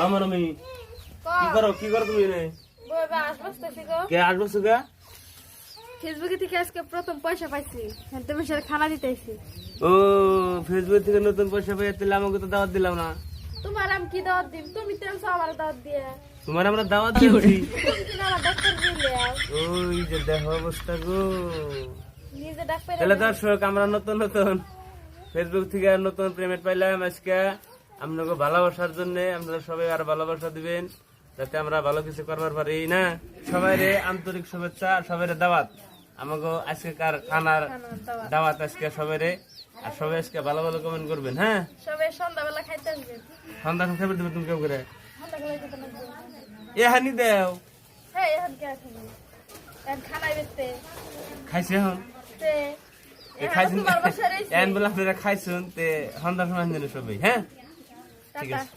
আমার আমি কি করো তুমি রে? কে আসবো সুগা? ফেসবুকে থেকে আজকে প্রথম পয়সা পাইছি, তুমি সাথে খানা দিতেছি। ও ফেসবুক থেকে নতুন পয়সা পেয়ে তাহলে আমাকে তো দাওয়াত দিলাম না। তোমার আমি কি দাওয়াত দিম? তুমি তেলছো আমার দাওয়াত দিয়ে। তোমার আমরা দাওয়াত দিয়েছি। তুমি আমার ডাক্তার দিলে ওই যে দেখো অবস্থা গো। নিজে ডাক্তার তাহলে দর্শক আমরা নতুন নতুন ফেসবুক থেকে নতুন পেমেন্ট পাইলাম আজকে আপনাকে ভালোবাসার জন্য। আপনারা সবাই আর ভালোবাসা দিবেন যাতে আমরা ভালো কিছু করবার পারি না। সবাই রে আন্তরিক শুভেচ্ছা, সবাই রে দাওয়াত। আমাকে আজকেকার খানার দাওয়াত আজকে সবাই রে। আর সবাই আজকে ভালো ভালো কমেন্ট করবেন। হ্যাঁ, সবাই সন্ধ্যাবেলা খাইতে আসবেন। সন্ধ্যা খাবার দেবে তুমি কেউ করে সন্ধ্যাবেলা খেতে লাগবে। এ হানি দেও হ্যাঁ, এখন কে আছে? এখন খানাই বেচতে খাইছে এখন তে খাইছেন তোমার বাসায় রইছে। এন বলে আপনারা খাইছেন তে সন্ধ্যার সময় সবাই। হ্যাঁ, ঠিক টাটা। আছে।